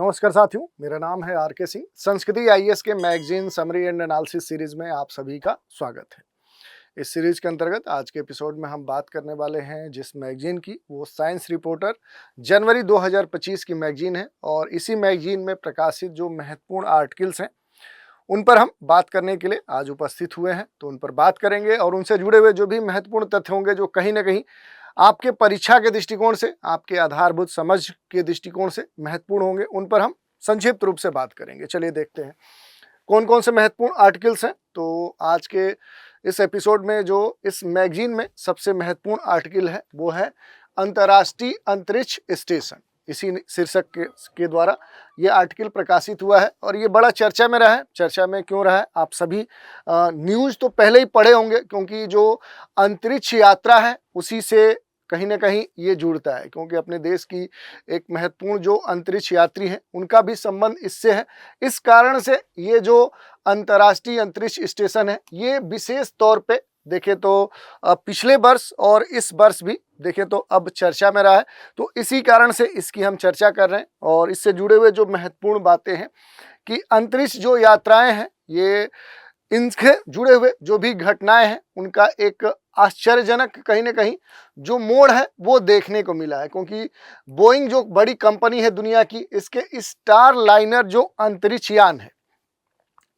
नमस्कार साथियों, मेरा नाम है आर के सिंह। संस्कृति आईएएस के magazine summary and analysis series में आप सभी का स्वागत है। इस सीरीज के अंतर्गत आज के एपिसोड में हम बात करने वाले हैं जिस मैगजीन की, वो साइंस रिपोर्टर जनवरी 2025 की मैगजीन है और इसी मैगजीन में प्रकाशित जो महत्वपूर्ण आर्टिकल्स हैं उन पर हम बात करने के लिए आज उपस्थित हुए हैं। तो उन पर बात करेंगे और उनसे जुड़े हुए जो भी महत्वपूर्ण तथ्य होंगे जो कहीं ना कहीं आपके परीक्षा के दृष्टिकोण से, आपके आधारभूत समझ के दृष्टिकोण से महत्वपूर्ण होंगे, उन पर हम संक्षिप्त रूप से बात करेंगे। चलिए देखते हैं कौन कौन से महत्वपूर्ण आर्टिकल्स हैं। तो आज के इस एपिसोड में जो इस मैगजीन में सबसे महत्वपूर्ण आर्टिकल है वो है अंतर्राष्ट्रीय अंतरिक्ष स्टेशन। इसी शीर्षक के द्वारा ये आर्टिकल प्रकाशित हुआ है और ये बड़ा चर्चा में रहा है। चर्चा में क्यों रहा है, आप सभी न्यूज़ तो पहले ही पढ़े होंगे, क्योंकि जो अंतरिक्ष यात्रा है उसी से कहीं ना कहीं ये जुड़ता है, क्योंकि अपने देश की एक महत्वपूर्ण जो अंतरिक्ष यात्री हैं उनका भी संबंध इससे है। इस कारण से ये जो अंतर्राष्ट्रीय अंतरिक्ष स्टेशन है ये विशेष तौर पे देखें तो पिछले वर्ष और इस वर्ष भी देखें तो अब चर्चा में रहा है। तो इसी कारण से इसकी हम चर्चा कर रहे हैं और इससे जुड़े हुए जो महत्वपूर्ण बातें हैं कि अंतरिक्ष जो यात्राएं हैं, ये इनके जुड़े हुए जो भी घटनाएं हैं उनका एक आश्चर्यजनक कहीं ना कहीं जो मोड़ है वो देखने को मिला है। क्योंकि बोइंग जो बड़ी कंपनी है दुनिया की, इसके स्टार लाइनर जो अंतरिक्ष यान है,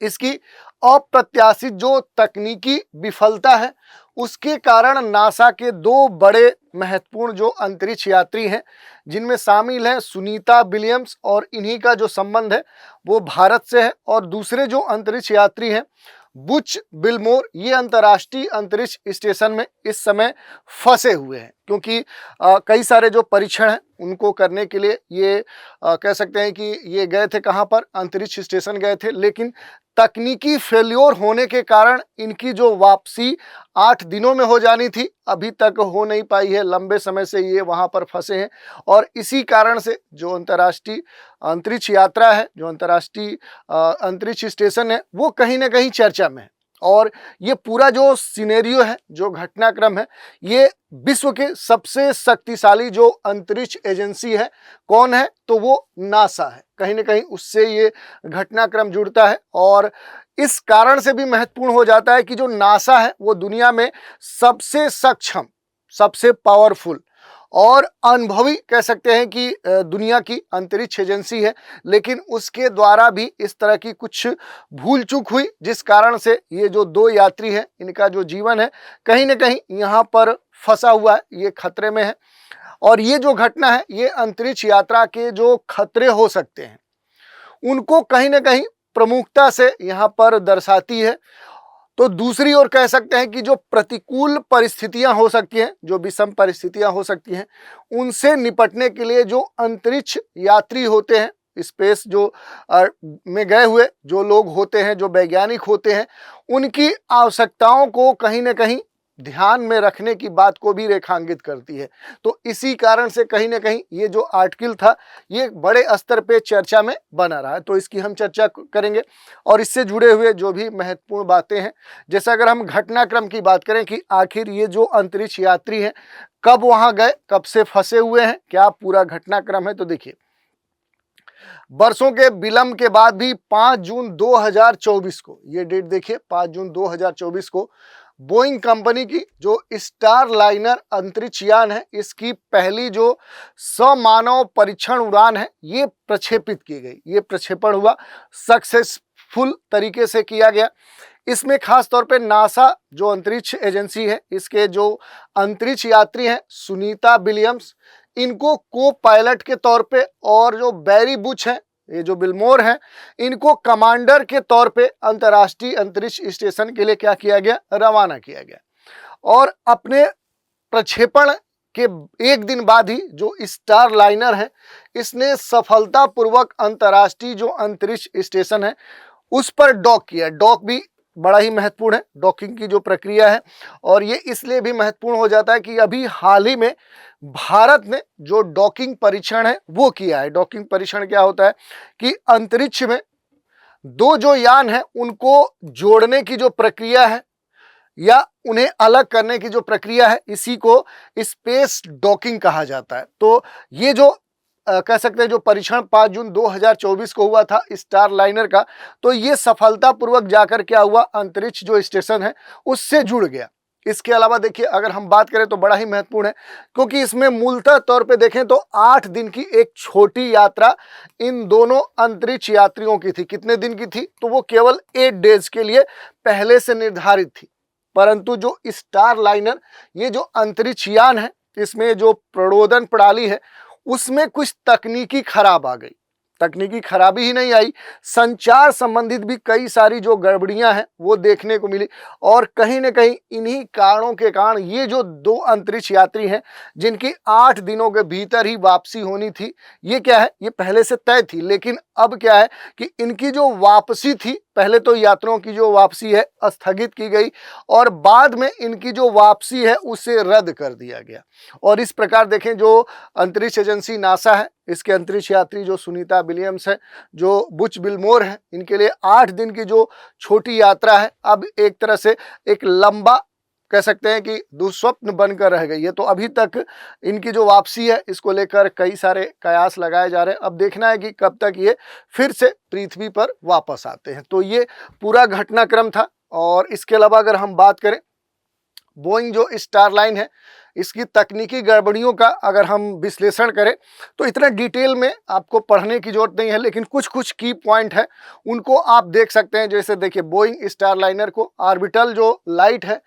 इसकी अप्रत्याशित जो तकनीकी विफलता है उसके कारण नासा के दो बड़े महत्वपूर्ण जो अंतरिक्ष यात्री हैं, जिनमें शामिल है सुनीता विलियम्स, और इन्हीं का जो संबंध है वो भारत से है, और दूसरे जो अंतरिक्ष यात्री हैं बुच विल्मोर, ये अंतर्राष्ट्रीय अंतरिक्ष स्टेशन में इस समय फंसे हुए हैं। क्योंकि कई सारे जो परीक्षण हैं उनको करने के लिए ये कह सकते हैं कि ये गए थे, कहाँ पर, अंतरिक्ष स्टेशन गए थे, लेकिन तकनीकी फेल्योर होने के कारण इनकी जो वापसी 8 दिनों में हो जानी थी अभी तक हो नहीं पाई है। लंबे समय से ये वहाँ पर फंसे हैं और इसी कारण से जो अंतर्राष्ट्रीय अंतरिक्ष यात्रा है, जो अंतर्राष्ट्रीय अंतरिक्ष स्टेशन है, वो कहीं ना कहीं चर्चा में है। और ये पूरा जो सिनेरियो है, जो घटनाक्रम है, ये विश्व के सबसे शक्तिशाली जो अंतरिक्ष एजेंसी है, कौन है, तो वो नासा है। कहीं ना कहीं उससे ये घटनाक्रम जुड़ता है और इस कारण से भी महत्वपूर्ण हो जाता है कि जो नासा है वो दुनिया में सबसे सक्षम, सबसे पावरफुल और अनुभवी कह सकते हैं कि दुनिया की अंतरिक्ष एजेंसी है। लेकिन उसके द्वारा भी इस तरह की कुछ भूल चूक हुई, जिस कारण से ये जो दो यात्री हैं इनका जो जीवन है कहीं ना कहीं यहाँ पर फंसा हुआ है, ये खतरे में है। और ये जो घटना है ये अंतरिक्ष यात्रा के जो खतरे हो सकते हैं उनको कहीं ना कहीं प्रमुखता से यहाँ पर दर्शाती है। तो दूसरी ओर कह सकते हैं कि जो प्रतिकूल परिस्थितियां हो सकती हैं, जो विषम परिस्थितियां हो सकती हैं, उनसे निपटने के लिए जो अंतरिक्ष यात्री होते हैं, स्पेस जो में गए हुए जो लोग होते हैं, जो वैज्ञानिक होते हैं, उनकी आवश्यकताओं को कहीं ना कहीं ध्यान में रखने की बात को भी रेखांकित करती है। तो इसी कारण से कहीं ना कहीं ये जो आर्टिकल था ये बड़े स्तर पे चर्चा में बना रहा है। तो इसकी हम चर्चा करेंगे और इससे जुड़े हुए जो भी महत्वपूर्ण बातें हैं, जैसे अगर हम घटनाक्रम की बात करें कि आखिर ये जो अंतरिक्ष यात्री हैं कब वहां गए, कब से फंसे हुए हैं, क्या पूरा घटनाक्रम है। तो देखिए, वर्षों के विलंब के बाद भी 5 जून 2024 को, ये डेट देखिए, 5 जून 2024 को बोइंग कंपनी की जो स्टार लाइनर अंतरिक्ष यान है, इसकी पहली जो समानव परीक्षण उड़ान है ये प्रक्षेपित की गई। ये प्रक्षेपण हुआ, सक्सेसफुल तरीके से किया गया। इसमें खास तौर पे नासा जो अंतरिक्ष एजेंसी है, इसके जो अंतरिक्ष यात्री हैं सुनीता विलियम्स, इनको को पायलट के तौर पे, और जो बैरी बुच हैं, ये जो बिल्मोर हैं, इनको कमांडर के तौर पे अंतर्राष्ट्रीय अंतरिक्ष स्टेशन के लिए क्या किया गया, रवाना किया गया। और अपने प्रक्षेपण के एक दिन बाद ही जो स्टार लाइनर है इसने सफलतापूर्वक अंतर्राष्ट्रीय जो अंतरिक्ष स्टेशन है उस पर डॉक किया। डॉक भी बड़ा ही महत्वपूर्ण है, डॉकिंग की जो प्रक्रिया है, और ये इसलिए भी महत्वपूर्ण हो जाता है कि अभी हाल ही में भारत ने जो डॉकिंग परीक्षण है वो किया है। डॉकिंग परीक्षण क्या होता है कि अंतरिक्ष में दो जो यान है उनको जोड़ने की जो प्रक्रिया है या उन्हें अलग करने की जो प्रक्रिया है, इसी को स्पेस डॉकिंग कहा जाता है। तो ये जो कह सकते हैं जो परीक्षण 5 जून 2024 को हुआ था स्टार लाइनर का, तो ये सफलतापूर्वक जाकर क्या हुआ, अंतरिक्ष जो स्टेशन है उससे जुड़ गया। इसके अलावा देखिए अगर हम बात करें तो बड़ा ही महत्वपूर्ण है, क्योंकि इसमें मूलतः तौर पे देखें तो 8 दिन की एक छोटी यात्रा इन दोनों अंतरिक्ष यात्रियों की थी। कितने दिन की थी, तो वो केवल 8 डेज के लिए पहले से निर्धारित थी। परंतु जो स्टार लाइनर, ये जो अंतरिक्ष यान है, इसमें जो प्रणोदन प्रणाली है उसमें कुछ तकनीकी खराब आ गई। तकनीकी खराबी ही नहीं आई, संचार संबंधित भी कई सारी जो गड़बड़ियां हैं वो देखने को मिली। और कहीं ना कहीं इन्हीं कारणों के कारण ये जो 2 अंतरिक्ष यात्री हैं जिनकी 8 दिनों के भीतर ही वापसी होनी थी, ये क्या है, ये पहले से तय थी। लेकिन अब क्या है कि इनकी जो वापसी थी, पहले तो यात्रियों की जो वापसी है स्थगित की गई और बाद में इनकी जो वापसी है उसे रद्द कर दिया गया। और इस प्रकार देखें जो अंतरिक्ष एजेंसी नासा है, इसके अंतरिक्ष यात्री जो सुनीता विलियम्स है, जो बुच विल्मोर है, इनके लिए 8 दिन की जो छोटी यात्रा है अब एक तरह से एक लंबा, कह सकते हैं कि दुस्वप्न बनकर रह गई है। तो अभी तक इनकी जो वापसी है इसको लेकर कई सारे कयास लगाए जा रहे हैं। अब देखना है कि कब तक ये फिर से पृथ्वी पर वापस आते हैं। तो ये पूरा घटनाक्रम था। और इसके अलावा अगर हम बात करें बोइंग जो स्टारलाइन है, इसकी तकनीकी गड़बड़ियों का अगर हम विश्लेषण करें तो इतना डिटेल में आपको पढ़ने की जरूरत नहीं है, लेकिन कुछ कुछ की पॉइंट है उनको आप देख सकते हैं। जैसे देखिए बोइंग स्टारलाइनर को ऑर्बिटल जो लाइट है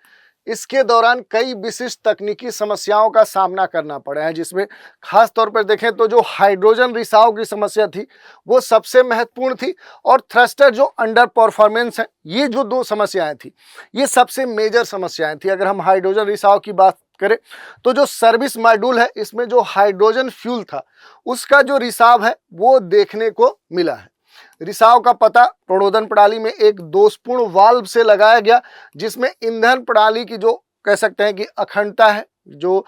इसके दौरान कई विशिष्ट तकनीकी समस्याओं का सामना करना पड़ा है, जिसमें खास तौर पर देखें तो जो हाइड्रोजन रिसाव की समस्या थी वो सबसे महत्वपूर्ण थी, और थ्रस्टर जो अंडर परफॉर्मेंस है, ये जो 2 समस्याएं थी ये सबसे मेजर समस्याएं थी। अगर हम हाइड्रोजन रिसाव की बात करें तो जो सर्विस मॉड्यूल है इसमें जो हाइड्रोजन फ्यूल था उसका जो रिसाव है वो देखने को मिला है। रिसाव का पता प्रणोदन प्रणाली में एक दोषपूर्ण वाल्व से लगाया गया, जिसमें ईंधन प्रणाली की जो कह सकते हैं कि अखंडता है, जो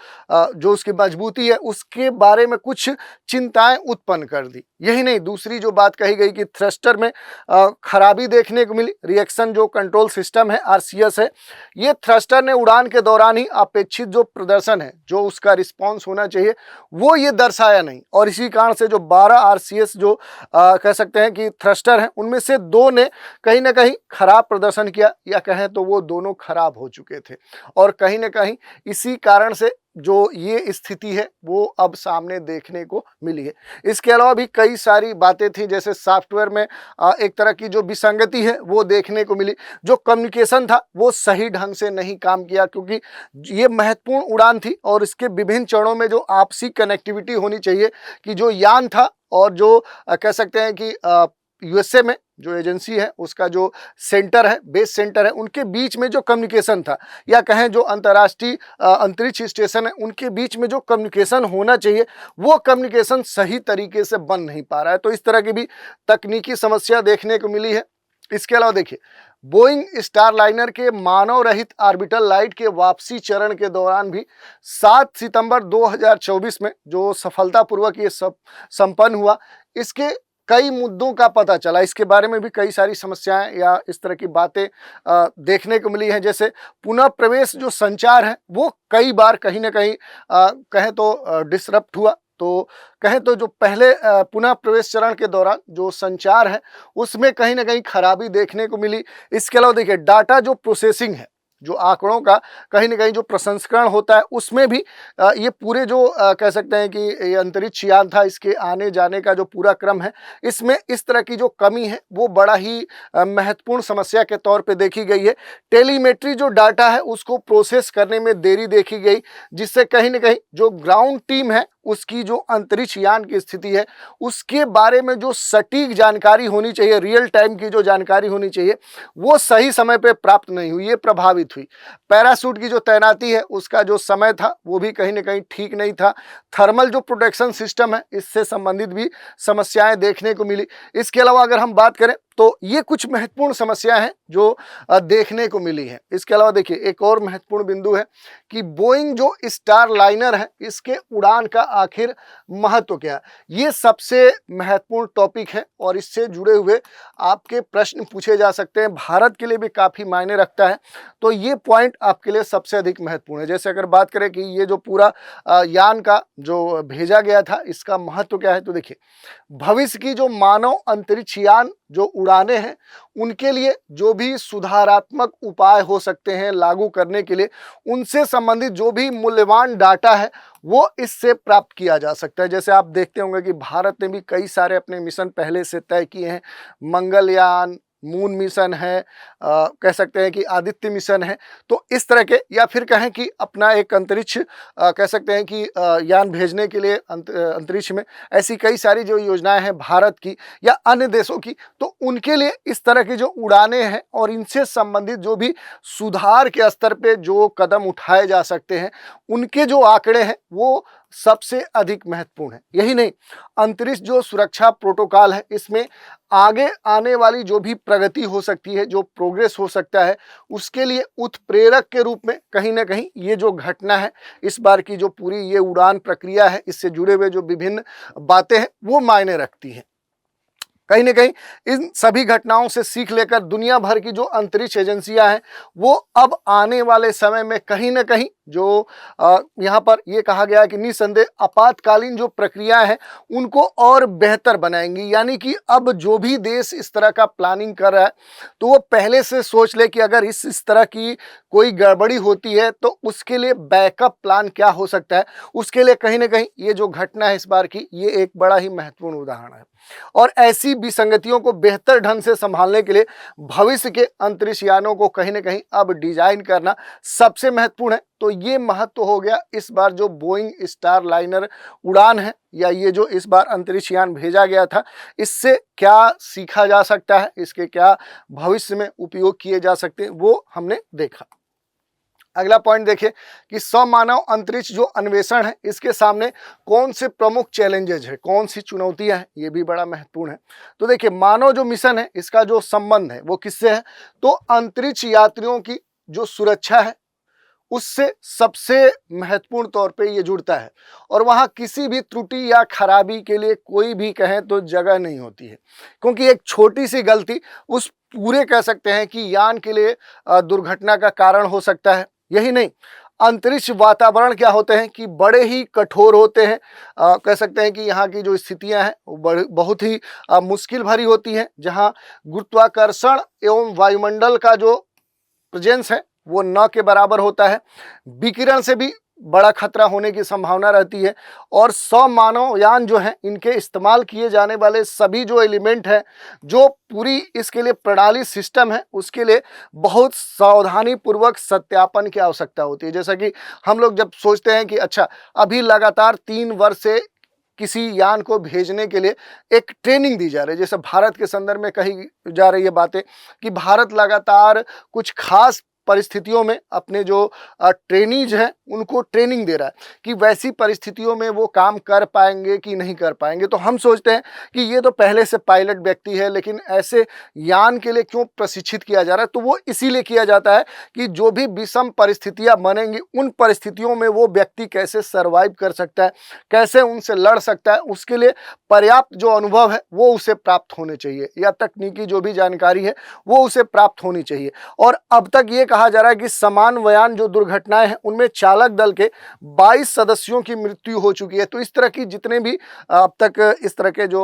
उसकी मजबूती है, उसके बारे में कुछ चिंताएं उत्पन्न कर दी। यही नहीं, दूसरी जो बात कही गई कि थ्रस्टर में खराबी देखने को मिली। रिएक्शन जो कंट्रोल सिस्टम है आरसीएस है, ये थ्रस्टर ने उड़ान के दौरान ही अपेक्षित जो प्रदर्शन है, जो उसका रिस्पांस होना चाहिए, वो ये दर्शाया नहीं। और इसी कारण से जो 12 आरसीएस जो कह सकते हैं कि थ्रस्टर हैं, उनमें से 2 ने कहीं ना कहीं खराब प्रदर्शन किया, या कहें तो वो दोनों खराब हो चुके थे। और कहीं ना कहीं इसी कारण से जो ये स्थिति है वो अब सामने देखने को मिली है। इसके अलावा भी कई सारी बातें थी, जैसे सॉफ्टवेयर में एक तरह की जो विसंगति है वो देखने को मिली। जो कम्युनिकेशन था वो सही ढंग से नहीं काम किया, क्योंकि ये महत्वपूर्ण उड़ान थी और इसके विभिन्न चरणों में जो आपसी कनेक्टिविटी होनी चाहिए कि जो यान था और जो कह सकते हैं कि यूएसए में जो एजेंसी है उसका जो सेंटर है, बेस सेंटर है, उनके बीच में जो कम्युनिकेशन था, या कहें जो अंतर्राष्ट्रीय अंतरिक्ष स्टेशन है उनके बीच में जो कम्युनिकेशन होना चाहिए वो कम्युनिकेशन सही तरीके से बन नहीं पा रहा है। तो इस तरह की भी तकनीकी समस्या देखने को मिली है। इसके अलावा देखिए बोइंग स्टारलाइनर के मानव रहित ऑर्बिटल लाइट के वापसी चरण के दौरान भी 7 सितंबर 2024 में जो सफलतापूर्वक ये सब संपन्न हुआ, इसके कई मुद्दों का पता चला। इसके बारे में भी कई सारी समस्याएं या इस तरह की बातें देखने को मिली हैं। जैसे पुनः प्रवेश जो संचार है वो कई बार कहीं ना कहीं कहें तो डिसरप्ट हुआ। तो कहें तो जो पहले पुनः प्रवेश चरण के दौरान जो संचार है उसमें कहीं ना कहीं खराबी देखने को मिली। इसके अलावा देखिए डाटा जो प्रोसेसिंग है, जो आंकड़ों का कहीं ना कहीं जो प्रसंस्करण होता है उसमें भी ये पूरे जो कह सकते हैं कि ये अंतरिक्ष यान था, इसके आने जाने का जो पूरा क्रम है, इसमें इस तरह की जो कमी है वो बड़ा ही महत्वपूर्ण समस्या के तौर पे देखी गई है। टेलीमेट्री जो डाटा है उसको प्रोसेस करने में देरी देखी गई, जिससे कहीं ना कहीं जो ग्राउंड टीम है उसकी जो अंतरिक्ष यान की स्थिति है उसके बारे में जो सटीक जानकारी होनी चाहिए, रियल टाइम की जो जानकारी होनी चाहिए, वो सही समय पे प्राप्त नहीं हुई, ये प्रभावित हुई। पैराशूट की जो तैनाती है उसका जो समय था वो भी कहीं ना कहीं ठीक नहीं था। थर्मल जो प्रोटेक्शन सिस्टम है इससे संबंधित भी समस्याएं देखने को मिली। इसके अलावा अगर हम बात करें तो ये कुछ महत्वपूर्ण समस्याएं हैं जो देखने को मिली हैं। इसके अलावा देखिए एक और महत्वपूर्ण बिंदु है कि बोइंग जो स्टार लाइनर है इसके उड़ान का आखिर महत्व क्या है। ये सबसे महत्वपूर्ण टॉपिक है और इससे जुड़े हुए आपके प्रश्न पूछे जा सकते हैं, भारत के लिए भी काफ़ी मायने रखता है। तो ये पॉइंट आपके लिए सबसे अधिक महत्वपूर्ण है। जैसे अगर बात करें कि ये जो पूरा यान का जो भेजा गया था इसका महत्व क्या है, तो देखिए भविष्य की जो मानव अंतरिक्ष यान जो उड़ाने हैं उनके लिए जो भी सुधारात्मक उपाय हो सकते हैं लागू करने के लिए, उनसे संबंधित जो भी मूल्यवान डाटा है वो इससे प्राप्त किया जा सकता है। जैसे आप देखते होंगे कि भारत ने भी कई सारे अपने मिशन पहले से तय किए हैं, मंगलयान, मून मिशन है, कह सकते हैं कि आदित्य मिशन है। तो इस तरह के, या फिर कहें कि अपना एक अंतरिक्ष कह सकते हैं कि यान भेजने के लिए अंतरिक्ष में ऐसी कई सारी जो योजनाएं हैं भारत की या अन्य देशों की, तो उनके लिए इस तरह की जो उड़ानें हैं और इनसे संबंधित जो भी सुधार के स्तर पे जो कदम उठाए जा सकते हैं उनके जो आंकड़े हैं वो सबसे अधिक महत्वपूर्ण है। यही नहीं, अंतरिक्ष जो सुरक्षा प्रोटोकॉल है इसमें आगे आने वाली जो भी प्रगति हो सकती है, जो प्रोग्रेस हो सकता है, उसके लिए उत्प्रेरक के रूप में कहीं ना कहीं ये जो घटना है, इस बार की जो पूरी ये उड़ान प्रक्रिया है, इससे जुड़े हुए जो विभिन्न बातें हैं वो मायने रखती हैं। कहीं ना कहीं इन सभी घटनाओं से सीख लेकर दुनिया भर की जो अंतरिक्ष एजेंसियां हैं वो अब आने वाले समय में कहीं ना कहीं जो यहाँ पर ये कहा गया है कि निसंदेह आपातकालीन जो प्रक्रियाएं हैं उनको और बेहतर बनाएंगी। यानी कि अब जो भी देश इस तरह का प्लानिंग कर रहा है तो वो पहले से सोच ले कि अगर इस तरह की कोई गड़बड़ी होती है तो उसके लिए बैकअप प्लान क्या हो सकता है। उसके लिए कहीं ना कहीं ये जो घटना है इस बार की, ये एक बड़ा ही महत्वपूर्ण उदाहरण है। और ऐसी विसंगतियों को बेहतर ढंग से संभालने के लिए भविष्य के अंतरिक्ष यानों को कहीं ना कहीं अब डिजाइन करना सबसे महत्वपूर्ण है। तो ये महत्व हो गया इस बार जो बोइंग स्टार लाइनर उड़ान है, या ये जो इस बार अंतरिक्ष यान भेजा गया था, इससे क्या सीखा जा सकता है, इसके क्या भविष्य में उपयोग किए जा सकते हैं, वो हमने देखा। अगला पॉइंट देखिए कि स्वमानव अंतरिक्ष जो अन्वेषण है इसके सामने कौन से प्रमुख चैलेंजेज है, कौन सी चुनौतियां हैं, ये भी बड़ा महत्वपूर्ण है। तो देखिए मानव जो मिशन है इसका जो संबंध है वो किससे है, तो अंतरिक्ष यात्रियों की जो सुरक्षा है उससे सबसे महत्वपूर्ण तौर पे ये जुड़ता है। और वहाँ किसी भी त्रुटि या खराबी के लिए कोई भी कहें तो जगह नहीं होती है, क्योंकि एक छोटी सी गलती उस पूरे कह सकते हैं कि यान के लिए दुर्घटना का कारण हो सकता है। यही नहीं, अंतरिक्ष वातावरण क्या होते हैं कि बड़े ही कठोर होते हैं। कह सकते हैं कि यहाँ की जो स्थितियां हैं वो बहुत ही मुश्किल भरी होती हैं, जहाँ गुरुत्वाकर्षण एवं वायुमंडल का जो प्रेजेंस है वो न के बराबर होता है। विकिरण से भी बड़ा खतरा होने की संभावना रहती है। और स्वमानव यान जो है इनके इस्तेमाल किए जाने वाले सभी जो एलिमेंट हैं, जो पूरी इसके लिए प्रणाली सिस्टम है, उसके लिए बहुत सावधानी पूर्वक सत्यापन की आवश्यकता होती है। जैसा कि हम लोग जब सोचते हैं कि अच्छा अभी लगातार 3 वर्ष से किसी यान को भेजने के लिए एक ट्रेनिंग दी जा रही है, जैसे भारत के संदर्भ में कही जा रही है बातें कि भारत लगातार कुछ खास परिस्थितियों में अपने जो ट्रेनीज हैं उनको ट्रेनिंग दे रहा है कि वैसी परिस्थितियों में वो काम कर पाएंगे कि नहीं कर पाएंगे। तो हम सोचते हैं कि ये तो पहले से पायलट व्यक्ति है, लेकिन ऐसे यान के लिए क्यों प्रशिक्षित किया जा रहा है, तो वो इसीलिए किया जाता है कि जो भी विषम परिस्थितियां बनेंगी उन परिस्थितियों में वो व्यक्ति कैसे सर्वाइव कर सकता है, कैसे उनसे लड़ सकता है, उसके लिए पर्याप्त जो अनुभव है वो उसे प्राप्त होने चाहिए, या तकनीकी जो भी जानकारी है वो उसे प्राप्त होनी चाहिए। और अब तक ये कहा जा रहा है कि समान वायन जो दुर्घटनाएं हैं उनमें चालक दल के 22 सदस्यों की मृत्यु हो चुकी है। तो इस तरह की जितने भी अब तक इस तरह के जो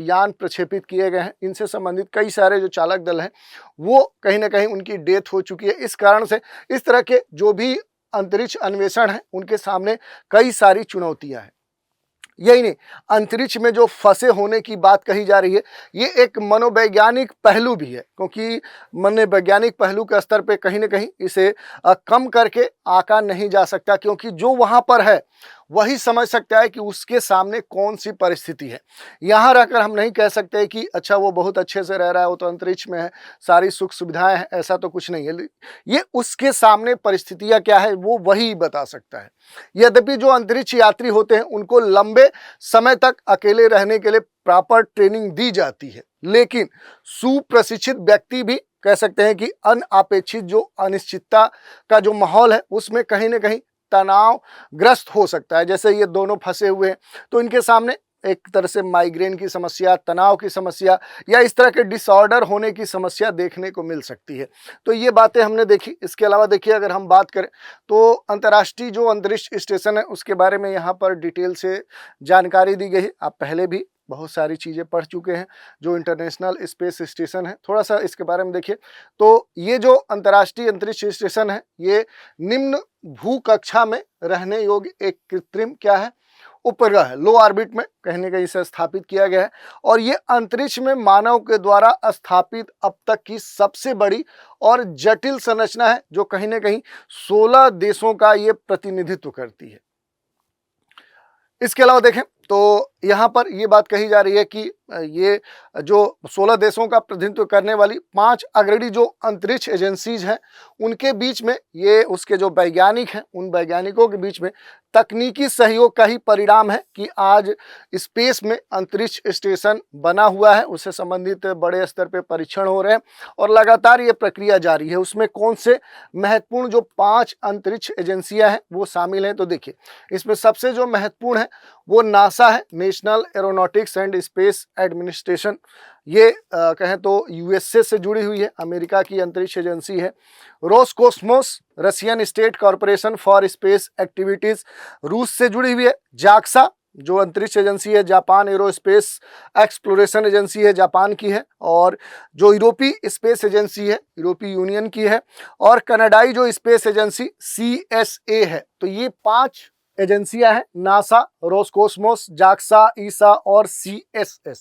यान प्रक्षेपित किए गए हैं इनसे संबंधित कई सारे जो चालक दल हैं वो कहीं ना कहीं उनकी डेथ हो चुकी है। इस कारण से इस तरह के जो भी अंतरिक्ष अन्वेषण है उनके सामने कई सारी चुनौतियां हैं। यही नहीं, अंतरिक्ष में जो फंसे होने की बात कही जा रही है ये एक मनोवैज्ञानिक पहलू भी है, क्योंकि मनोवैज्ञानिक पहलू के स्तर पे कहीं ना कहीं इसे कम करके आंका नहीं जा सकता, क्योंकि जो वहाँ पर है वही समझ सकता है कि उसके सामने कौन सी परिस्थिति है। यहाँ रहकर हम नहीं कह सकते कि अच्छा वो बहुत अच्छे से रह रहा है, वो तो अंतरिक्ष में है, सारी सुख सुविधाएं हैं, ऐसा तो कुछ नहीं है। ये उसके सामने परिस्थितियाँ क्या है वो वही बता सकता है। यद्यपि जो अंतरिक्ष यात्री होते हैं उनको लंबे समय तक अकेले रहने के लिए प्रॉपर ट्रेनिंग दी जाती है, लेकिन सुप्रशिक्षित व्यक्ति भी कह सकते हैं कि अनअपेक्षित जो अनिश्चितता का जो माहौल है उसमें कहीं ना कहीं तनावग्रस्त हो सकता है। जैसे ये दोनों फंसे हुए हैं तो इनके सामने एक तरह से माइग्रेन की समस्या, तनाव की समस्या या इस तरह के डिसऑर्डर होने की समस्या देखने को मिल सकती है। तो ये बातें हमने देखी। इसके अलावा देखिए, अगर हम बात करें तो अंतर्राष्ट्रीय जो अंतरिक्ष स्टेशन है उसके बारे में यहाँ पर डिटेल से जानकारी दी गई है। आप पहले भी बहुत सारी चीज़ें पढ़ चुके हैं। जो इंटरनेशनल स्पेस स्टेशन है, थोड़ा सा इसके बारे में देखिए। तो ये जो अंतर्राष्ट्रीय अंतरिक्ष स्टेशन है ये निम्न भू कक्षा में रहने योग्य एक कृत्रिम क्या है, उपग्रह है। लो ऑर्बिट में कहीं ना कहीं इसे स्थापित किया गया है और ये अंतरिक्ष में मानव के द्वारा स्थापित अब तक की सबसे बड़ी और जटिल संरचना है, जो कहीं ना कहीं 16 देशों का ये प्रतिनिधित्व करती है। इसके अलावा देखें तो यहाँ पर ये बात कही जा रही है कि ये जो 16 देशों का प्रतिनिधित्व करने वाली 5 अग्रणी जो अंतरिक्ष एजेंसीज हैं उनके बीच में ये उसके जो वैज्ञानिक हैं उन वैज्ञानिकों के बीच में तकनीकी सहयोग का ही परिणाम है कि आज स्पेस में अंतरिक्ष स्टेशन बना हुआ है। उससे संबंधित बड़े स्तर पे परीक्षण हो रहे हैं और लगातार ये प्रक्रिया जारी है। उसमें कौन से महत्वपूर्ण जो 5 अंतरिक्ष एजेंसियां हैं वो शामिल हैं, तो देखिए इसमें सबसे जो महत्वपूर्ण है वो नासा है, national aeronautics and space administration. ये कहें तो यूएसए से जुड़ी हुई है, अमेरिका की अंतरिक्ष एजेंसी है। Roscosmos, Russian state corporation for space activities, रूस से जुड़ी हुई है। जाक्सा जो अंतरिक्ष एजेंसी है, जापान एरोस्पेस एक्सप्लोरेशन एजेंसी है, जापान की है। और जो यूरोपीय स्पेस एजेंसी है, यूरोपीय यूनियन की है। और कनाडाई जो स्पेस एजेंसी CSA है। तो ये 5 एजेंसियां हैं, नासा, रोसकोस्मोस, जाक्सा, ईसा और CSS।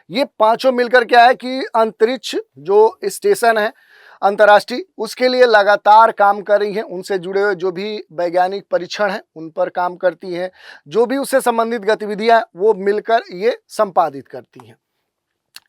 ये पांचों मिलकर क्या है कि अंतरिक्ष जो स्टेशन है अंतर्राष्ट्रीय उसके लिए लगातार काम कर रही हैं। उनसे जुड़े हुए जो भी वैज्ञानिक परीक्षण हैं उन पर काम करती हैं, जो भी उससे संबंधित गतिविधियां वो मिलकर ये संपादित करती हैं।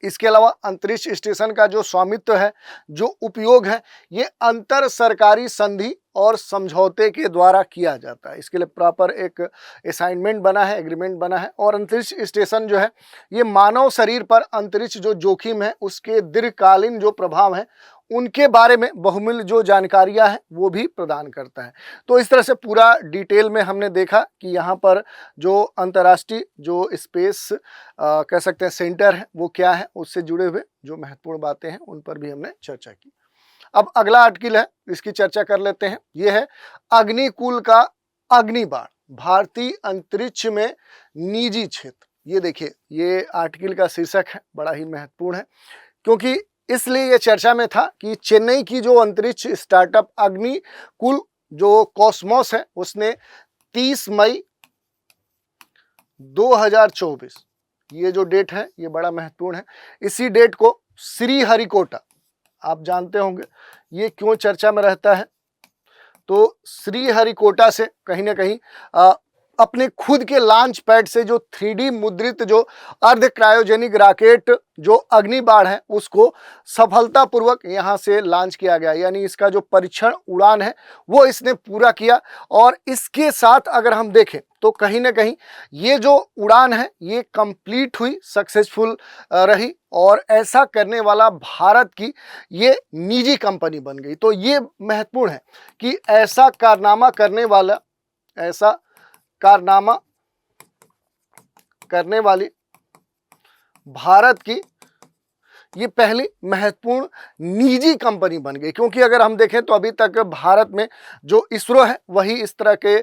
इसके अलावा अंतरिक्ष स्टेशन का जो स्वामित्व है, जो उपयोग है, ये अंतर सरकारी संधि और समझौते के द्वारा किया जाता है। इसके लिए प्रॉपर एक असाइनमेंट बना है, एग्रीमेंट बना है। और अंतरिक्ष स्टेशन जो है ये मानव शरीर पर अंतरिक्ष जो जोखिम है उसके दीर्घकालीन जो प्रभाव हैं उनके बारे में बहुमूल्य जो जानकारियां हैं वो भी प्रदान करता है। तो इस तरह से पूरा डिटेल में हमने देखा कि यहाँ पर जो अंतर्राष्ट्रीय जो स्पेस कह सकते हैं सेंटर है वो क्या है, उससे जुड़े हुए जो महत्वपूर्ण बातें हैं उन पर भी हमने चर्चा की। अब अगला आर्टिकल है, इसकी चर्चा कर लेते हैं। ये है अग्निकुल का अग्निबाण, भारतीय अंतरिक्ष में निजी क्षेत्र। ये देखिए, ये आर्टिकल का शीर्षक है, बड़ा ही महत्वपूर्ण है क्योंकि इसलिए ये चर्चा में था कि चेन्नई की जो अंतरिक्ष स्टार्टअप अग्निकुल जो कॉस्मोस है उसने 30 मई 2024, ये जो डेट है ये बड़ा महत्वपूर्ण है। इसी डेट को श्रीहरिकोटा, आप जानते होंगे ये क्यों चर्चा में रहता है, तो श्रीहरिकोटा से कहीं ना कहीं अपने खुद के लॉन्च पैड से जो 3D मुद्रित जो अर्ध क्रायोजेनिक रॉकेट जो अग्निबाण है उसको सफलतापूर्वक यहाँ से लॉन्च किया गया। यानी इसका जो परीक्षण उड़ान है वो इसने पूरा किया। और इसके साथ अगर हम देखें तो कहीं ना कहीं ये जो उड़ान है ये कंप्लीट हुई, सक्सेसफुल रही और ऐसा करने वाला भारत की ये निजी कंपनी बन गई। तो ये महत्वपूर्ण है कि ऐसा कारनामा करने वाली भारत की ये पहली महत्वपूर्ण निजी कंपनी बन गई। क्योंकि अगर हम देखें तो अभी तक भारत में जो इसरो है वही इस तरह के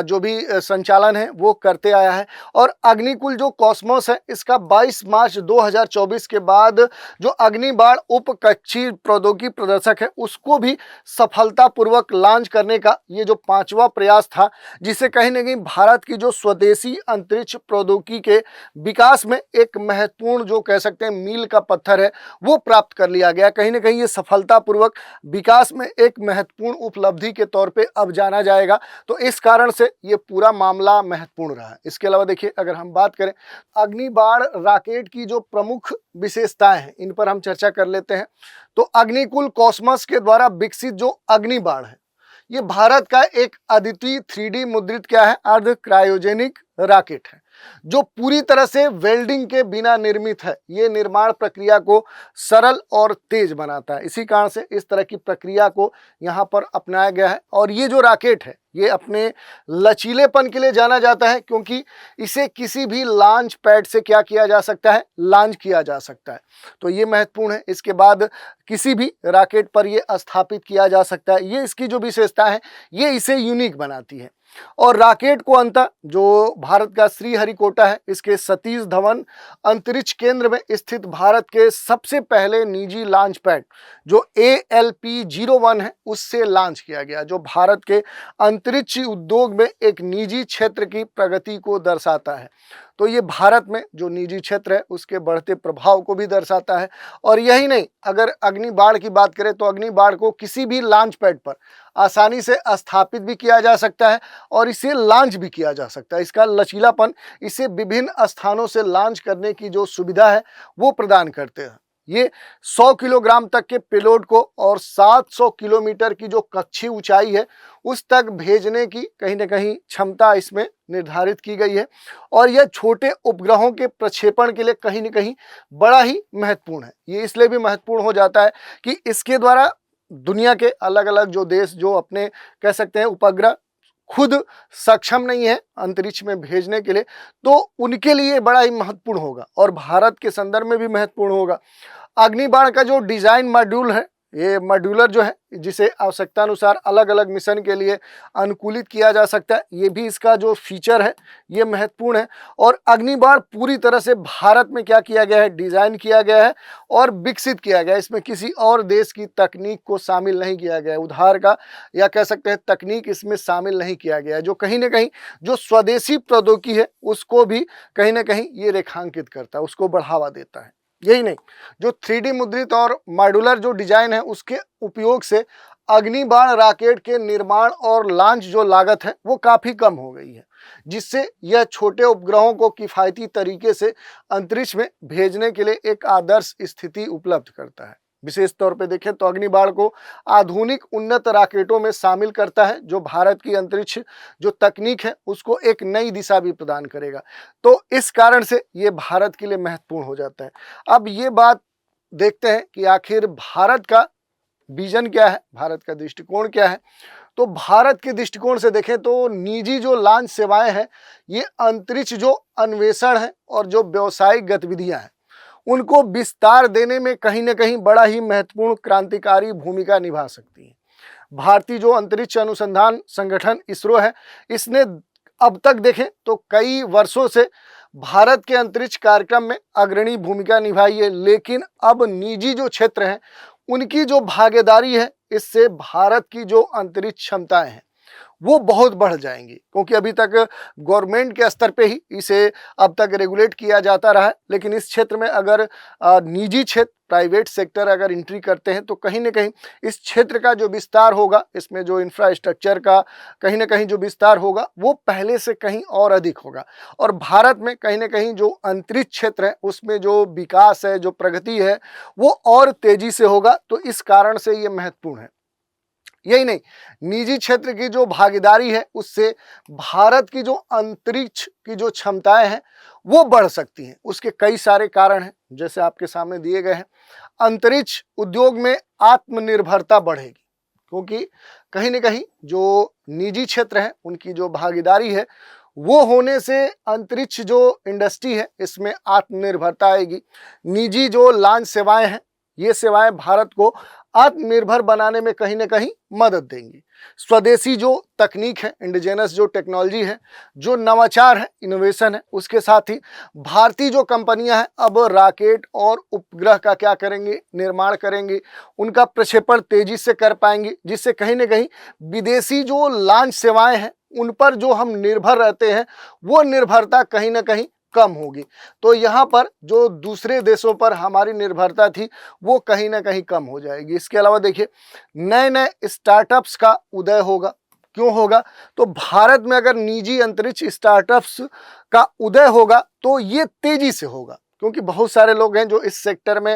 जो भी संचालन है वो करते आया है। और अग्निकुल जो कॉस्मोस है इसका 22 मार्च 2024 के बाद जो अग्निबाण उपकक्षीय प्रौद्योगिकी प्रदर्शक है उसको भी सफलतापूर्वक लॉन्च करने का ये जो 5वां प्रयास था, जिसे कहीं ना कहीं भारत की जो स्वदेशी अंतरिक्ष प्रौद्योगिकी के विकास में एक महत्वपूर्ण जो कह सकते हैं मील का पत्थर है वो प्राप्त कर लिया गया। कहीं ना कहीं ये सफलतापूर्वक विकास में एक महत्वपूर्ण उपलब्धि के तौर पे अब जाना जाएगा। तो इस कारण से ये पूरा मामला महत्वपूर्ण रहा है। इसके अलावा देखिए, अगर हम बात करें अग्निबाण रॉकेट की जो प्रमुख विशेषताएं हैं इन पर हम चर्चा कर लेते हैं। तो अग्निकुल कॉस्मोस के द्वारा विकसित जो अग्निबाण है ये भारत का एक अद्वितीय 3D मुद्रित क्या है, अर्ध क्रायोजेनिक रॉकेट है। जो पूरी तरह से वेल्डिंग के बिना निर्मित है। ये निर्माण प्रक्रिया को सरल और तेज बनाता है। इसी कारण से इस तरह की प्रक्रिया को यहाँ पर अपनाया गया है। और ये जो रॉकेट है ये अपने लचीलेपन के लिए जाना जाता है, क्योंकि इसे किसी भी लॉन्च पैड से क्या किया जा सकता है, लॉन्च किया जा सकता है। तो ये महत्वपूर्ण है। इसके बाद किसी भी रॉकेट पर ये स्थापित किया जा सकता है। ये इसकी जो विशेषता है ये इसे यूनिक बनाती है। और रॉकेट को अंततः जो भारत का श्रीहरिकोटा है इसके सतीश धवन अंतरिक्ष केंद्र में स्थित भारत के सबसे पहले निजी लॉन्च पैड जो ALP-01 है उससे लॉन्च किया गया, जो भारत के अंतरिक्ष उद्योग में एक निजी क्षेत्र की प्रगति को दर्शाता है। तो ये भारत में जो निजी क्षेत्र है उसके बढ़ते प्रभाव को भी दर्शाता है। और यही नहीं, अगर अग्निबाण की बात करें तो अग्निबाण को किसी भी लॉन्च पैड पर आसानी से स्थापित भी किया जा सकता है और इसे लॉन्च भी किया जा सकता है। इसका लचीलापन इसे विभिन्न स्थानों से लॉन्च करने की जो सुविधा है वो प्रदान करते हैं। ये 100 किलोग्राम तक के पेलोड को और 700 किलोमीटर की जो कक्षीय ऊंचाई है उस तक भेजने की कहीं ना कहीं क्षमता इसमें निर्धारित की गई है। और यह छोटे उपग्रहों के प्रक्षेपण के लिए कहीं ना कहीं बड़ा ही महत्वपूर्ण है। ये इसलिए भी महत्वपूर्ण हो जाता है कि इसके द्वारा दुनिया के अलग अलग जो देश जो अपने कह सकते हैं उपग्रह खुद सक्षम नहीं है अंतरिक्ष में भेजने के लिए, तो उनके लिए बड़ा ही महत्वपूर्ण होगा और भारत के संदर्भ में भी महत्वपूर्ण होगा। अग्निबाण का जो डिजाइन मॉड्यूल है, ये मॉड्यूलर जो है जिसे आवश्यकता अनुसार अलग अलग मिशन के लिए अनुकूलित किया जा सकता है, ये भी इसका जो फीचर है ये महत्वपूर्ण है। और अग्निबाण पूरी तरह से भारत में क्या किया गया है, डिजाइन किया गया है और विकसित किया गया है। इसमें किसी और देश की तकनीक को शामिल नहीं किया गया है, उधार का या कह सकते हैं तकनीक इसमें शामिल नहीं किया गया है, जो कहीं ना कहीं जो स्वदेशी प्रौद्योगिकी है उसको भी कहीं ना कहीं ये रेखांकित करता है, उसको बढ़ावा देता है। यही नहीं, जो 3D मुद्रित और मॉड्यूलर जो डिजाइन है उसके उपयोग से अग्निबाण रॉकेट के निर्माण और लॉन्च जो लागत है वो काफ़ी कम हो गई है, जिससे यह छोटे उपग्रहों को किफ़ायती तरीके से अंतरिक्ष में भेजने के लिए एक आदर्श स्थिति उपलब्ध करता है। विशेष तौर पे देखें तो अग्निबाण को आधुनिक उन्नत रॉकेटों में शामिल करता है, जो भारत की अंतरिक्ष जो तकनीक है उसको एक नई दिशा भी प्रदान करेगा। तो इस कारण से ये भारत के लिए महत्वपूर्ण हो जाता है। अब ये बात देखते हैं कि आखिर भारत का विजन क्या है, भारत का दृष्टिकोण क्या है। तो भारत के दृष्टिकोण से देखें तो निजी जो लॉन्च सेवाएं हैं ये अंतरिक्ष जो अन्वेषण है और जो व्यावसायिक गतिविधियां हैं उनको विस्तार देने में कहीं ना कहीं बड़ा ही महत्वपूर्ण क्रांतिकारी भूमिका निभा सकती है। भारतीय जो अंतरिक्ष अनुसंधान संगठन इसरो है, इसने अब तक देखें तो कई वर्षों से भारत के अंतरिक्ष कार्यक्रम में अग्रणी भूमिका निभाई है, लेकिन अब निजी जो क्षेत्र हैं उनकी जो भागीदारी है इससे भारत की जो अंतरिक्ष क्षमताएं हैं वो बहुत बढ़ जाएंगी, क्योंकि अभी तक गवर्नमेंट के स्तर पे ही इसे अब तक रेगुलेट किया जाता रहा है। लेकिन इस क्षेत्र में अगर निजी क्षेत्र प्राइवेट सेक्टर अगर एंट्री करते हैं तो कहीं ना कहीं इस क्षेत्र का जो विस्तार होगा, इसमें जो इंफ्रास्ट्रक्चर का कहीं ना कहीं जो विस्तार होगा वो पहले से कहीं और अधिक होगा। और भारत में कहीं ना कहीं जो अंतरिक्ष क्षेत्र है उसमें जो विकास है, जो प्रगति है वो और तेजी से होगा। तो इस कारण से ये महत्वपूर्ण है। यही नहीं, निजी क्षेत्र की जो भागीदारी है उससे भारत की जो अंतरिक्ष की जो क्षमताएं हैं वो बढ़ सकती हैं। उसके कई सारे कारण हैं जैसे आपके सामने दिए गए हैं। अंतरिक्ष उद्योग में आत्मनिर्भरता बढ़ेगी, क्योंकि कहीं ना कहीं जो निजी क्षेत्र है उनकी जो भागीदारी है वो होने से अंतरिक्ष जो इंडस्ट्री है इसमें आत्मनिर्भरता आएगी। निजी जो लॉन्च सेवाएं हैं ये सेवाएं भारत को आत्मनिर्भर बनाने में कहीं ना कहीं मदद देंगी। स्वदेशी जो तकनीक है, इंडिजिनस जो टेक्नोलॉजी है, जो नवाचार है, इनोवेशन है, उसके साथ ही भारतीय जो कंपनियां हैं अब रॉकेट और उपग्रह का क्या करेंगी, निर्माण करेंगी, उनका प्रक्षेपण तेजी से कर पाएंगी, जिससे कहीं ना कहीं विदेशी जो लॉन्च सेवाएं हैं उन पर जो हम निर्भर रहते हैं वो निर्भरता कहीं ना कहीं कम होगी। तो यहाँ पर जो दूसरे देशों पर हमारी निर्भरता थी वो कहीं ना कहीं कम हो जाएगी। इसके अलावा देखिए नए नए स्टार्टअप्स का उदय होगा। क्यों होगा? तो भारत में अगर निजी अंतरिक्ष स्टार्टअप्स का उदय होगा तो ये तेजी से होगा, क्योंकि बहुत सारे लोग हैं जो इस सेक्टर में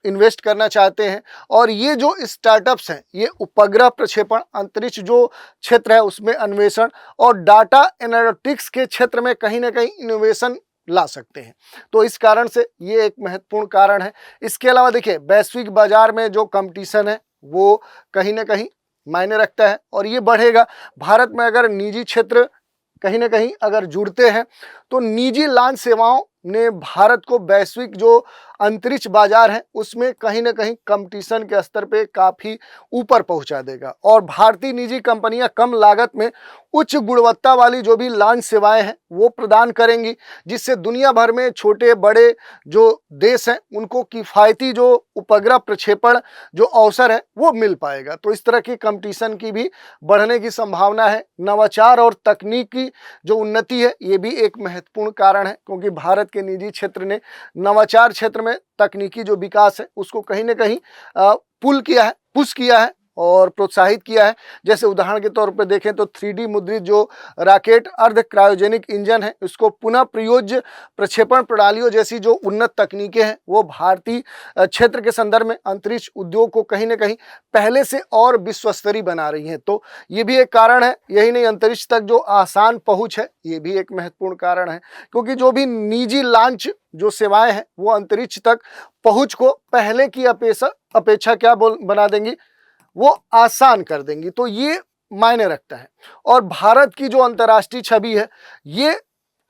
इन्वेस्ट करना चाहते हैं। और ये जो स्टार्टअप्स हैं ये उपग्रह प्रक्षेपण, अंतरिक्ष जो क्षेत्र है उसमें अन्वेषण और डाटा एनालिटिक्स के क्षेत्र में कहीं ना कहीं इनोवेशन ला सकते हैं। तो इस कारण से ये एक महत्वपूर्ण कारण है। इसके अलावा देखिए वैश्विक बाजार में जो कंपटीशन है वो कहीं ना कहीं मायने रखता है और ये बढ़ेगा। भारत में अगर निजी क्षेत्र कहीं ना कहीं अगर जुड़ते हैं तो निजी लॉन्च सेवाओं ने भारत को वैश्विक जो अंतरिक्ष बाजार है उसमें कहीं ना कहीं कंपटीशन के स्तर पे काफ़ी ऊपर पहुंचा देगा। और भारतीय निजी कंपनियां कम लागत में उच्च गुणवत्ता वाली जो भी लॉन्च सेवाएं हैं वो प्रदान करेंगी, जिससे दुनिया भर में छोटे बड़े जो देश हैं उनको किफ़ायती जो उपग्रह प्रक्षेपण जो अवसर है वो मिल पाएगा। तो इस तरह की कंपटीशन की भी बढ़ने की संभावना है। नवाचार और तकनीकी जो उन्नति है ये भी एक महत्वपूर्ण कारण है, क्योंकि भारत के निजी क्षेत्र ने नवाचार क्षेत्र में तकनीकी जो विकास है उसको कहीं ना कहीं पुश किया है और प्रोत्साहित किया है। जैसे उदाहरण के तौर पर देखें तो 3D मुद्रित जो रॉकेट अर्ध क्रायोजेनिक इंजन है उसको पुनः प्रयोज्य प्रक्षेपण प्रणालियों जैसी जो उन्नत तकनीकें हैं वो भारतीय क्षेत्र के संदर्भ में अंतरिक्ष उद्योग को कहीं ना कहीं पहले से और विश्वस्तरीय बना रही हैं। तो ये भी एक कारण है। यही नहीं, अंतरिक्ष तक जो आसान पहुंच है ये भी एक महत्वपूर्ण कारण है, क्योंकि जो भी निजी लॉन्च जो सेवाएं हैं वो अंतरिक्ष तक पहुंच को पहले की अपेक्षा क्या बना देंगी, वो आसान कर देंगी। तो ये मायने रखता है। और भारत की जो अंतर्राष्ट्रीय छवि है ये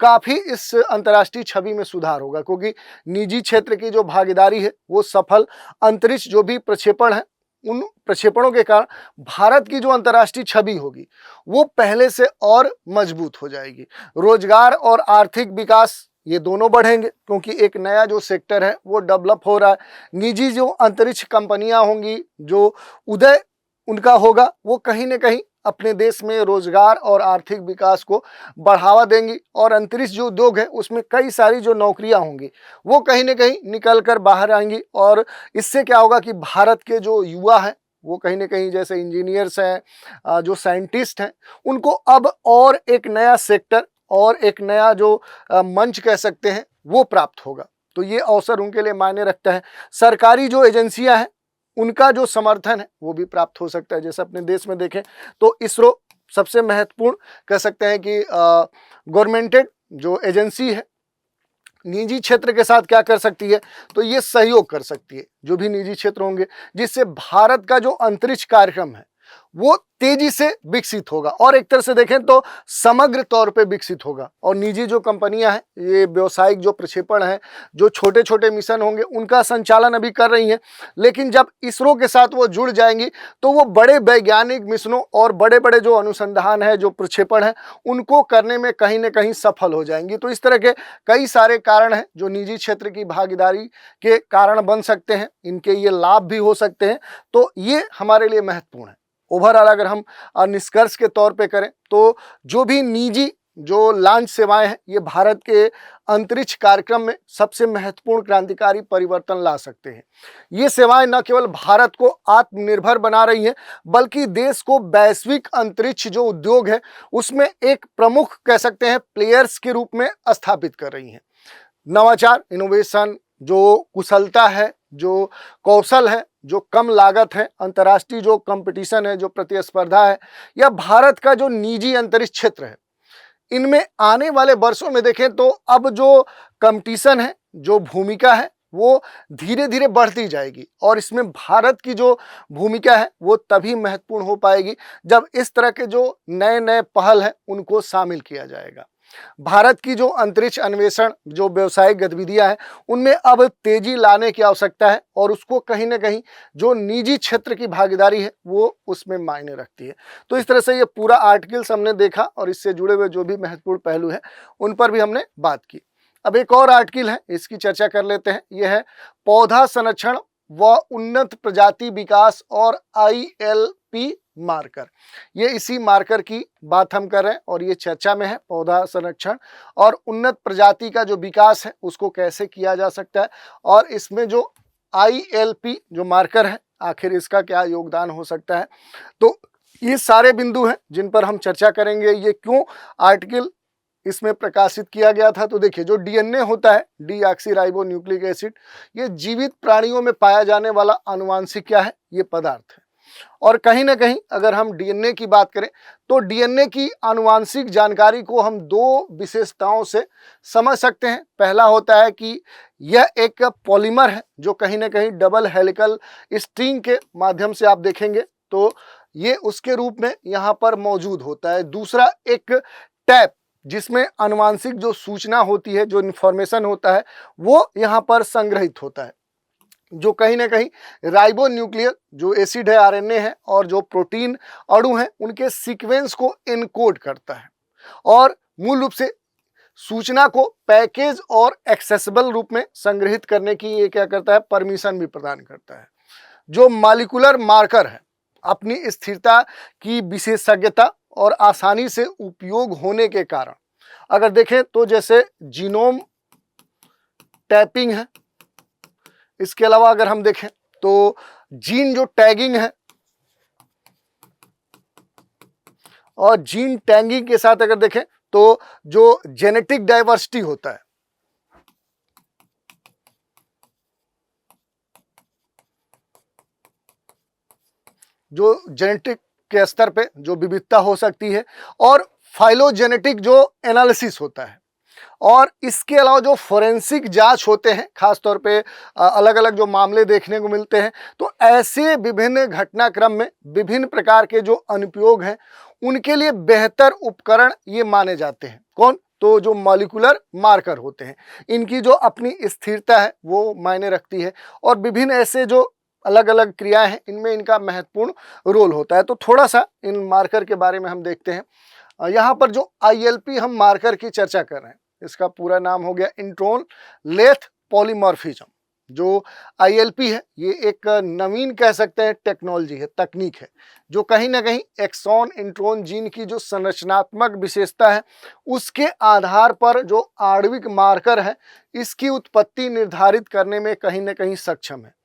काफ़ी इस अंतर्राष्ट्रीय छवि में सुधार होगा, क्योंकि निजी क्षेत्र की जो भागीदारी है वो सफल अंतरिक्ष जो भी प्रक्षेपण है उन प्रक्षेपणों के कारण भारत की जो अंतर्राष्ट्रीय छवि होगी वो पहले से और मजबूत हो जाएगी। रोजगार और आर्थिक विकास ये दोनों बढ़ेंगे, क्योंकि एक नया जो सेक्टर है वो डेवलप हो रहा है। निजी जो अंतरिक्ष कंपनियां होंगी जो उदय उनका होगा वो कहीं ना कहीं अपने देश में रोजगार और आर्थिक विकास को बढ़ावा देंगी। और अंतरिक्ष जो उद्योग है उसमें कई सारी जो नौकरियां होंगी वो कहीं ना कहीं निकल कर बाहर आएंगी। और इससे क्या होगा कि भारत के जो युवा हैं वो कहीं ना कहीं जैसे इंजीनियर्स हैं, जो साइंटिस्ट हैं, उनको अब और एक नया सेक्टर और एक नया जो मंच कह सकते हैं वो प्राप्त होगा। तो ये अवसर उनके लिए मायने रखता है। सरकारी जो एजेंसियां हैं उनका जो समर्थन है वो भी प्राप्त हो सकता है। जैसे अपने देश में देखें तो इसरो सबसे महत्वपूर्ण कह सकते हैं कि गवर्नमेंटेड जो एजेंसी है निजी क्षेत्र के साथ क्या कर सकती है, तो ये सहयोग कर सकती है जो भी निजी क्षेत्र होंगे, जिससे भारत का जो अंतरिक्ष कार्यक्रम है वो तेजी से विकसित होगा और एक तरह से देखें तो समग्र तौर पे विकसित होगा। और निजी जो कंपनियां हैं ये व्यावसायिक जो प्रक्षेपण है, जो छोटे छोटे मिशन होंगे उनका संचालन अभी कर रही हैं, लेकिन जब इसरो के साथ वो जुड़ जाएंगी तो वो बड़े वैज्ञानिक मिशनों और बड़े बड़े जो अनुसंधान है, जो प्रक्षेपण है, उनको करने में कहीं ना कहीं सफल हो जाएंगी। तो इस तरह के कई सारे कारण हैं जो निजी क्षेत्र की भागीदारी के कारण बन सकते हैं, इनके ये लाभ भी हो सकते हैं। तो ये हमारे लिए महत्वपूर्ण है। ओवरऑल अगर हम निष्कर्ष के तौर पे करें तो जो भी निजी जो लॉन्च सेवाएं हैं ये भारत के अंतरिक्ष कार्यक्रम में सबसे महत्वपूर्ण क्रांतिकारी परिवर्तन ला सकते हैं। ये सेवाएं न केवल भारत को आत्मनिर्भर बना रही हैं बल्कि देश को वैश्विक अंतरिक्ष जो उद्योग है उसमें एक प्रमुख कह सकते हैं प्लेयर्स के रूप में स्थापित कर रही हैं। नवाचार, इनोवेशन, जो कुशलता है, जो कौशल है, जो कम लागत है, अंतर्राष्ट्रीय जो कंपटीशन है, जो प्रतिस्पर्धा है, या भारत का जो निजी अंतरिक्ष क्षेत्र है, इनमें आने वाले वर्षों में देखें तो अब जो कंपटीशन है, जो भूमिका है वो धीरे धीरे बढ़ती जाएगी। और इसमें भारत की जो भूमिका है वो तभी महत्वपूर्ण हो पाएगी जब इस तरह के जो नए नए पहल हैं उनको शामिल किया जाएगा। भारत की जो अंतरिक्ष अन्वेषण जो व्यावसायिक गतिविधियां हैं उनमें अब तेजी लाने की आवश्यकता है और उसको कहीं ना कहीं जो निजी क्षेत्र की भागीदारी है वो उसमें मायने रखती है। तो इस तरह से ये पूरा आर्टिकल्स हमने देखा और इससे जुड़े हुए जो भी महत्वपूर्ण पहलू है उन पर भी हमने बात की। अब एक और आर्टिकल है, इसकी चर्चा कर लेते हैं। यह है पौधा संरक्षण व उन्नत प्रजाति विकास और ILP मार्कर। ये इसी मार्कर की बात हम कर रहे हैं और ये चर्चा में है। पौधा संरक्षण और उन्नत प्रजाति का जो विकास है उसको कैसे किया जा सकता है और इसमें जो ILP जो मार्कर है आखिर इसका क्या योगदान हो सकता है। तो ये सारे बिंदु हैं जिन पर हम चर्चा करेंगे। ये क्यों आर्टिकल इसमें प्रकाशित किया गया था। तो देखिए, जो डीएनए होता है, डीऑक्सीराइबो न्यूक्लिक एसिड, ये जीवित प्राणियों में पाया जाने वाला आनुवांशिक क्या है, ये पदार्थ है। और कहीं ना कहीं अगर हम डीएनए की बात करें तो डीएनए की आनुवांशिक जानकारी को हम दो विशेषताओं से समझ सकते हैं। पहला होता है कि यह एक पॉलीमर है जो कहीं ना कहीं डबल हेलिकल स्ट्रिंग के माध्यम से आप देखेंगे तो ये उसके रूप में यहाँ पर मौजूद होता है। दूसरा, एक टैप जिसमें आनुवांशिक जो सूचना होती है, जो इंफॉर्मेशन होता है, वो यहाँ पर संग्रहित होता है, जो कहीं ना कहीं राइबो न्यूक्लियर जो एसिड है, आरएनए है, और जो प्रोटीन अणु हैं उनके सीक्वेंस को एनकोड करता है और मूल रूप से सूचना को पैकेज और एक्सेसिबल रूप में संग्रहित करने की ये क्या करता है, परमिशन भी प्रदान करता है। जो मॉलिक्यूलर मार्कर है, अपनी स्थिरता की विशेषज्ञता और आसानी से उपयोग होने के कारण अगर देखें तो जैसे जीनोम टैपिंग है, इसके अलावा अगर हम देखें तो जीन जो टैगिंग है, और जीन टैगिंग के साथ अगर देखें तो जो जेनेटिक डाइवर्सिटी होता है, जो जेनेटिक के स्तर पे जो विविधता हो सकती है, और फाइलोजेनेटिक जो एनालिसिस होता है, और इसके अलावा जो फोरेंसिक जांच होते हैं, खासतौर पे अलग अलग जो मामले देखने को मिलते हैं, तो ऐसे विभिन्न घटनाक्रम में विभिन्न प्रकार के जो अनुप्रयोग हैं उनके लिए बेहतर उपकरण ये माने जाते हैं। कौन? तो जो मॉलिक्यूलर मार्कर होते हैं, इनकी जो अपनी स्थिरता है वो मायने रखती है, और विभिन्न ऐसे जो अलग अलग क्रियाएं हैं इनमें इनका महत्वपूर्ण रोल होता है। तो थोड़ा सा इन मार्कर के बारे में हम देखते हैं। यहाँ पर जो ILP हम मार्कर की चर्चा कर रहे हैं, इसका पूरा नाम हो गया इंट्रोन लेथ पॉलीमॉर्फिज्म। जो ILP है ये एक नवीन कह सकते हैं टेक्नोलॉजी है, तकनीक है, जो कहीं ना कहीं एक्सॉन इंट्रोन जीन की जो संरचनात्मक विशेषता है उसके आधार पर जो आणविक मार्कर है इसकी उत्पत्ति निर्धारित करने में कहीं ना कहीं सक्षम है।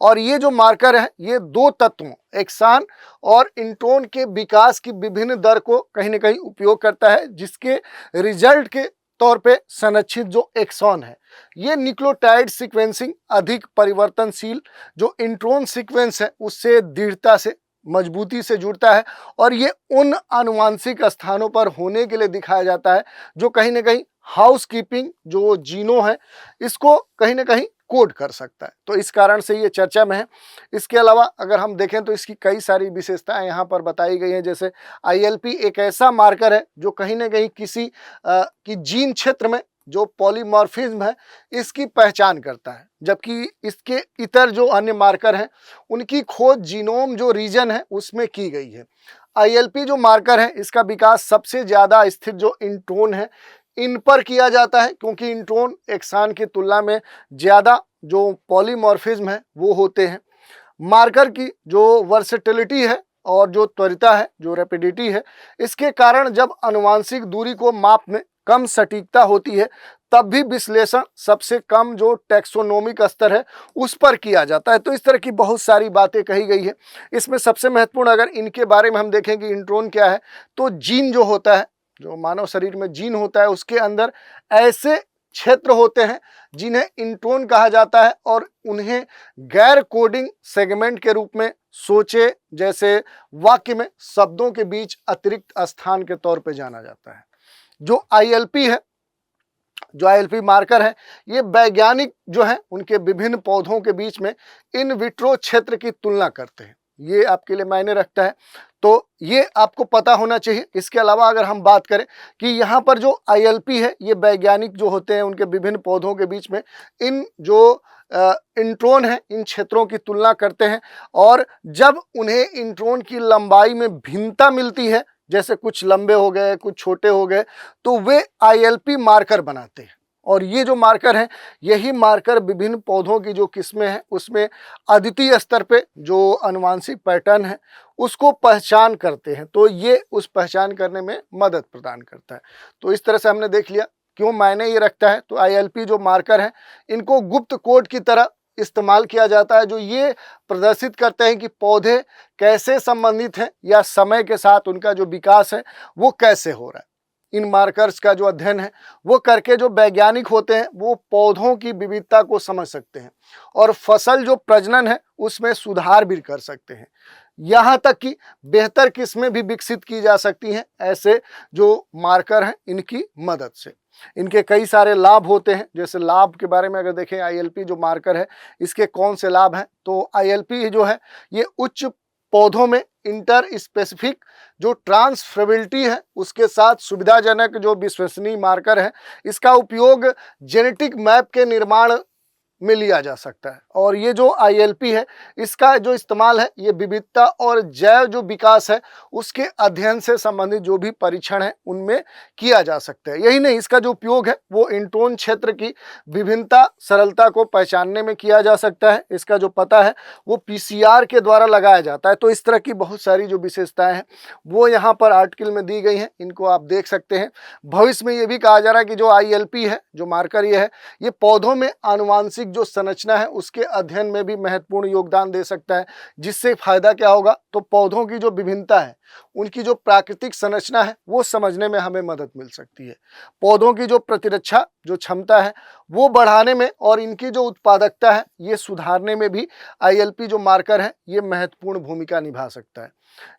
और ये जो मार्कर है ये दो तत्वों एक्सान और इंट्रोन के विकास की विभिन्न दर को कहीं ना कहीं उपयोग करता है, जिसके रिजल्ट के तौर पे संरक्षित जो एक्सॉन है ये न्यूक्लियोटाइड सीक्वेंसिंग अधिक परिवर्तनशील जो इंट्रोन सीक्वेंस है उससे दृढ़ता से मजबूती से जुड़ता है, और ये उन आनुवांशिक स्थानों पर होने के लिए दिखाया जाता है जो कहीं ना कहीं हाउस कीपिंग जो जीनों है इसको कहीं ना कहीं कोड कर सकता है। तो इस कारण से ये चर्चा में है। इसके अलावा अगर हम देखें तो इसकी कई सारी विशेषताएं यहाँ पर बताई गई हैं। जैसे ILP एक ऐसा मार्कर है जो कहीं ना कहीं किसी की जीन क्षेत्र में जो पॉलीमॉर्फिज्म है इसकी पहचान करता है, जबकि इसके इतर जो अन्य मार्कर हैं उनकी खोज जीनोम जो रीजन है उसमें की गई है। ILP जो मार्कर है इसका विकास सबसे ज़्यादा स्थिर जो इंट्रोन है इन पर किया जाता है, क्योंकि इंट्रोन एक्सान की तुलना में ज़्यादा जो पॉलीमॉर्फिज्म है वो होते हैं। मार्कर की जो वर्सेटिलिटी है और जो त्वरिता है, जो रैपिडिटी है, इसके कारण जब आनुवांशिक दूरी को माप में कम सटीकता होती है तब भी विश्लेषण सबसे कम जो टैक्सोनोमिक स्तर है उस पर किया जाता है। तो इस तरह की बहुत सारी बातें कही गई है। इसमें सबसे महत्वपूर्ण अगर इनके बारे में हम देखें कि इंट्रोन क्या है, तो जीन जो होता है, जो मानव शरीर में जीन होता है उसके अंदर ऐसे क्षेत्र होते हैं जिन्हें इंट्रोन कहा जाता है, और उन्हें गैर कोडिंग सेगमेंट के रूप में सोचे जैसे वाक्य में शब्दों के बीच अतिरिक्त स्थान के तौर पे जाना जाता है। जो ILP है, जो ILP मार्कर है, ये वैज्ञानिक जो है उनके विभिन्न पौधों के बीच में इन विट्रो क्षेत्र की तुलना करते हैं। ये आपके लिए मायने रखता है, तो ये आपको पता होना चाहिए। इसके अलावा अगर हम बात करें कि यहाँ पर जो ILP है ये वैज्ञानिक जो होते हैं उनके विभिन्न पौधों के बीच में इन जो इंट्रोन है इन क्षेत्रों की तुलना करते हैं, और जब उन्हें इंट्रोन की लंबाई में भिन्नता मिलती है, जैसे कुछ लंबे हो गए कुछ छोटे हो गए, तो वे ILP मार्कर बनाते हैं। और ये जो मार्कर हैं यही मार्कर विभिन्न पौधों की जो किस्में हैं उसमें अद्वितीय स्तर पे जो आनुवांशिक पैटर्न है उसको पहचान करते हैं। तो ये उस पहचान करने में मदद प्रदान करता है। तो इस तरह से हमने देख लिया क्यों मायने ये रखता है। तो ILP जो मार्कर हैं इनको गुप्त कोड की तरह इस्तेमाल किया जाता है, जो ये प्रदर्शित करते हैं कि पौधे कैसे संबंधित हैं या समय के साथ उनका जो विकास है वो कैसे हो रहा है। इन मार्कर्स का जो अध्ययन है वो करके जो वैज्ञानिक होते हैं वो पौधों की विविधता को समझ सकते हैं और फसल जो प्रजनन है उसमें सुधार भी कर सकते हैं। यहाँ तक कि बेहतर किस्में भी विकसित की जा सकती हैं ऐसे जो मार्कर हैं इनकी मदद से। इनके कई सारे लाभ होते हैं। जैसे लाभ के बारे में अगर देखें, ILP जो मार्कर है इसके कौन से लाभ हैं, तो ILP जो है ये उच्च पौधों में इंटर स्पेसिफिक जो ट्रांसफरेबिलिटी है उसके साथ सुविधाजनक जो विश्वसनीय मार्कर है, इसका उपयोग जेनेटिक मैप के निर्माण में लिया जा सकता है। और ये जो ILP है इसका जो इस्तेमाल है ये विविधता और जैव जो विकास है उसके अध्ययन से संबंधित जो भी परीक्षण है उनमें किया जा सकता है। यही नहीं, इसका जो उपयोग है वो इंट्रोन क्षेत्र की विभिन्नता सरलता को पहचानने में किया जा सकता है। इसका जो पता है वो PCR के द्वारा लगाया जाता है। तो इस तरह की बहुत सारी जो विशेषताएं हैं वो यहाँ पर आर्टिकल में दी गई हैं, इनको आप देख सकते हैं। भविष्य में ये भी कहा जा रहा है कि जो ILP है, जो मार्कर ये है, ये पौधों में आनुवांशिक जो संरचना है उसके अध्ययन में भी महत्वपूर्ण योगदान दे सकता है। जिससे फायदा क्या होगा, तो पौधों की जो विभिन्नता है उनकी जो प्राकृतिक संरचना है वो समझने में हमें मदद मिल सकती है। पौधों की जो प्रतिरक्षा जो क्षमता है वो बढ़ाने में और इनकी जो उत्पादकता है ये सुधारने में भी ILP जो मार्कर है ये महत्वपूर्ण भूमिका निभा सकता है।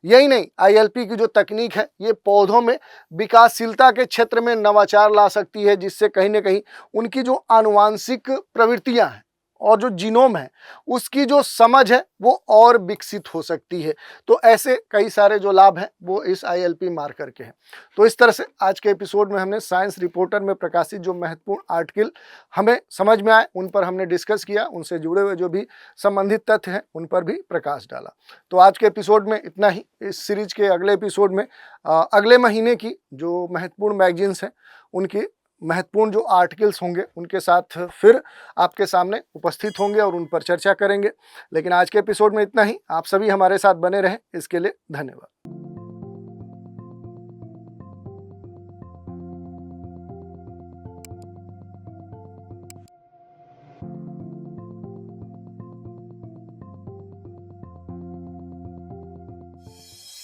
यही नहीं, ILP की जो तकनीक है ये पौधों में विकासशीलता के क्षेत्र में नवाचार ला सकती है, जिससे कहीं ना कहीं उनकी जो आनुवांशिक प्रवृत्तियां हैं और जो जीनोम है उसकी जो समझ है वो और विकसित हो सकती है। तो ऐसे कई सारे जो लाभ हैं वो इस ILP मार्कर के हैं। तो इस तरह से आज के एपिसोड में हमने साइंस रिपोर्टर में प्रकाशित जो महत्वपूर्ण आर्टिकल हमें समझ में आए उन पर हमने डिस्कस किया, उनसे जुड़े हुए जो भी संबंधित तथ्य हैं उन पर भी प्रकाश डाला। तो आज के एपिसोड में इतना ही। इस सीरीज के अगले एपिसोड में अगले महीने की जो महत्वपूर्ण मैगजीन्स हैं उनकी महत्वपूर्ण जो आर्टिकल्स होंगे उनके साथ फिर आपके सामने उपस्थित होंगे और उन पर चर्चा करेंगे। लेकिन आज के एपिसोड में इतना ही। आप सभी हमारे साथ बने रहें, इसके लिए धन्यवाद।